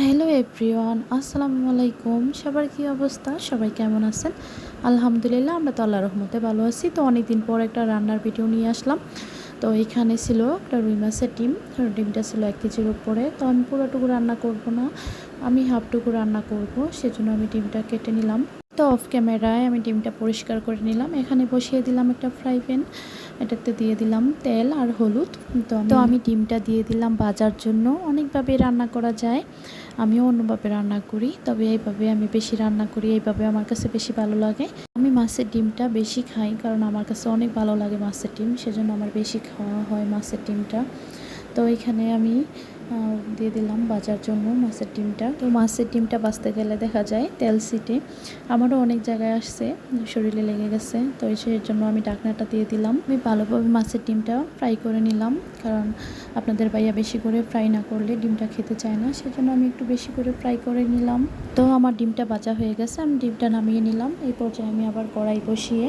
Hello everyone, আসসালামু আলাইকুম। সবার কি অবস্থা? সবাই কেমন আছেন? আলহামদুলিল্লাহ, আমরা তো আল্লাহর রহমতে ভালো আছি। তো অনেকদিন পর একটা রান্নার ভিডিও নিয়ে আসলাম। তো এখানে ছিল একটা রুই মাছের ডিম। ডিমটা ছিল 1 কেজির উপরে। তো আমি পুরোটুকু রান্না করব না, আমি হাফটুকু রান্না করব, সেজন্য আমি ডিমটা কেটে নিলাম। তো অফ ক্যামেরায় আমি ডিমটা পরিষ্কার করে নিলাম। এখানে বসিয়ে দিলাম একটা ফ্রাই প্যান, এটাতে দিয়ে দিলাম তেল আর হলুদ। তো আমি ডিমটা দিয়ে দিলাম ভাজার জন্য। অনেকভাবে রান্না করা যায়, আমিও অন্যভাবে রান্না করি, তবে এইভাবে আমি বেশি রান্না করি, এইভাবে আমার কাছে বেশি ভালো লাগে। আমি মাছের ডিমটা বেশি খাই কারণ আমার কাছে অনেক ভালো লাগে মাছের ডিম, সেজন্য আমার বেশি খাওয়া হয় মাছের ডিমটা। তো এখানে আমি দিয়ে দিলাম ভাজার জন্য মাছের ডিমটা। তো মাছের ডিমটা ভাজতে গেলে দেখা যায় তেল ছিটে, আমারও অনেক জায়গায় আসছে, শরীরে লেগে গেছে। তো সেই জন্য আমি ঢাকনাটা দিয়ে দিলাম। আমি ভালোভাবে মাছের ডিমটা ফ্রাই করে নিলাম, কারণ আপনাদের ভাইয়া বেশি করে ফ্রাই না করলে ডিমটা খেতে চায় না, সেজন্য আমি একটু বেশি করে ফ্রাই করে নিলাম। তো আমার ডিমটা ভাজা হয়ে গেছে, আমি ডিমটা নামিয়ে নিলাম। এই পর্যায়ে আমি আবার কড়াই বসিয়ে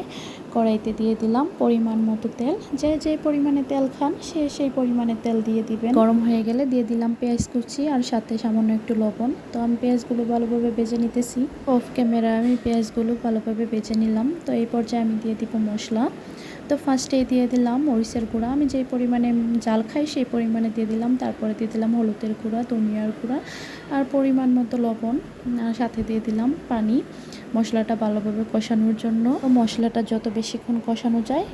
কড়াইতে দিয়ে দিলাম পরিমাণ মতো তেল। যে যে পরিমাণে তেল খান সে সেই পরিমাণে তেল দিয়ে দিবেন। গরম হয়ে গেলে দিয়ে দিলাম পেঁয়াজ কুচি আর সাথে সামান্য একটু লবণ। তো আমি পেঁয়াজগুলো ভালোভাবে ভেজে নিতেছি। অফ ক্যামেরায় আমি পেঁয়াজগুলো ভালোভাবে ভেজে নিলাম। তো এই পর্যায়ে আমি দিয়ে দিব মশলা। তো ফার্স্টে দিয়ে দিলাম মরিচের গুঁড়া, আমি যে পরিমাণে জাল খাই সেই পরিমাণে দিয়ে দিলাম। তারপরে দিয়ে দিলাম হলুদের গুঁড়া, ধনিয়ার গুঁড়া আর পরিমাণ মতো লবণ, সাথে দিয়ে দিলাম পানি মশলাটা ভালোভাবে কষানোর জন্য। তো মশলাটা যত বেশিক্ষণ কষানো যায়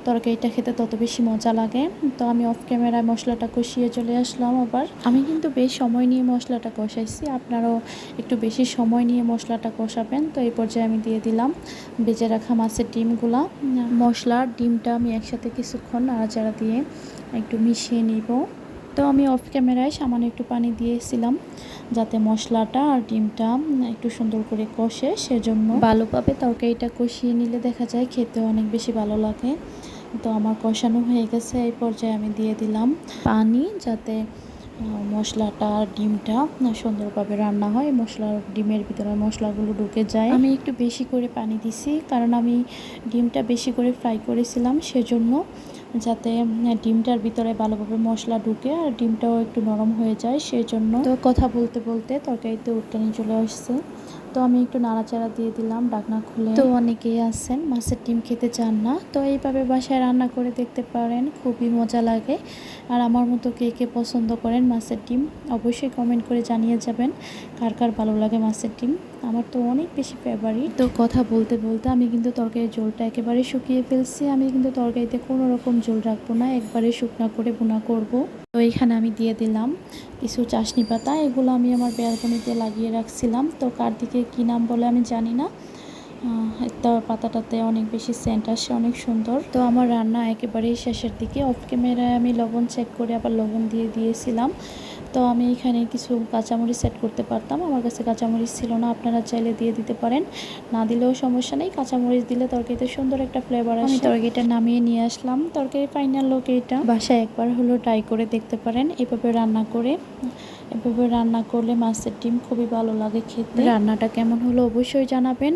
তরকারিটা খেতে তত বেশি মজা লাগে। তো আমি অফ ক্যামেরায় মশলাটা কষিয়ে চলে আসলাম। আবার আমি কিন্তু বেশ সময় নিয়ে মশলাটা কষাইছি, আপনারাও একটু বেশি সময় নিয়ে মশলাটা কষাবেন। তো এই পর্যায়ে আমি দিয়ে দিলাম ভেজে রাখা মাছের ডিমগুলা। মশলার ডিমটা আমি একসাথে কিছুক্ষণ নাড়াচাড়া দিয়ে একটু মিশিয়ে নিব। তো আমি অফ ক্যামেরায় সামান্য একটু পানি দিয়েছিলাম যাতে মশলাটা আর ডিমটা একটু সুন্দর করে কষে, সেজন্য ভালোভাবে তরকারিটা কষিয়ে নিলে দেখা যায় খেতে অনেক বেশি ভালো লাগে। তো আমার কষানো হয়ে গেছে, এই পর্যায়ে আমি দিয়ে দিলাম পানি, যাতে মশলাটা আর ডিমটা সুন্দরভাবে রান্না হয়, মশলার ডিমের ভিতরে মশলাগুলো ঢুকে যায়। আমি একটু বেশি করে পানি দিছি কারণ আমি ডিমটা বেশি করে ফ্রাই করেছিলাম, সেজন্য যাতে ডিমটার ভিতরে ভালোভাবে মশলা ঢুকে আর ডিমটাও একটু নরম হয়ে যায়, সেই জন্য। তো কথা বলতে বলতে তরকারিতে উঠটানি চলে আসছে। তো আমি একটু নাড়াচাড়া দিয়ে দিলাম ঢাকনা খুলে। তো অনেকেই আছেন মাছের ডিম খেতে চান না, তো এইভাবে বাসায় রান্না করে দেখতে পারেন, খুবই মজা লাগে। আর আমার মতো কে কে পছন্দ করেন মাছের ডিম অবশ্যই কমেন্ট করে জানিয়ে যাবেন কার কার ভালো লাগে মাছের ডিম। আমার তো অনেক বেশি ফেভারিট। তো কথা বলতে বলতে আমি কিন্তু তরকারির ঝোলটা একেবারে শুকিয়ে ফেলছি। আমি কিন্তু তরকারিতে কোনো রকম ঝোল রাখবো না, একবারে শুকনা করে ভুনা করব। তো এইখানে আমি দিয়ে দিলাম কিছু চাশনি পাতা, এগুলো আমি আমার ব্যালকনিতে লাগিয়ে রাখছিলাম। তো কার দিকে কী নাম বলে আমি জানি না, একটা পাতাটাতে অনেক বেশি সেন্ট আসে, অনেক সুন্দর। তো আমার রান্না একেবারেই শেষের দিকে। অফ ক্যামেরায় আমি লবণ চেক করে আবার লবণ দিয়ে দিয়েছিলাম। তো আমি এখানে কিছু কাঁচামরিচ সেট করতে পারতাম, আমার কাছে কাঁচামরিচ ছিল না, আপনারা চাইলে দিয়ে দিতে পারেন, না দিলেও সমস্যা নেই। কাঁচামরিচ দিলে তরকারিতে সুন্দর একটা ফ্লেভার আসে। আমি তরকারিটা নামিয়ে নিয়ে আসলাম। তরকারি ফাইনাল লোক এইটা, বাসায় একবার হলো ট্রাই করে দেখতে পারেন এভাবে রান্না করে। এভাবে রান্না করলে মাছের ডিম খুবই ভালো লাগে খেতে। রান্নাটা কেমন হলো অবশ্যই জানাবেন,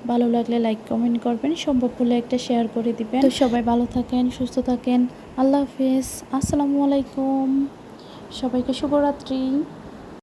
ভালো লাগলে লাইক কমেন্ট করবেন, সম্ভব হলে একটা শেয়ার করে দিবেন। তো সবাই ভালো থাকেন, সুস্থ থাকেন, আল্লাহ হাফেজ, আসসালামু আলাইকুম, সবাইকে শুভরাত্রি।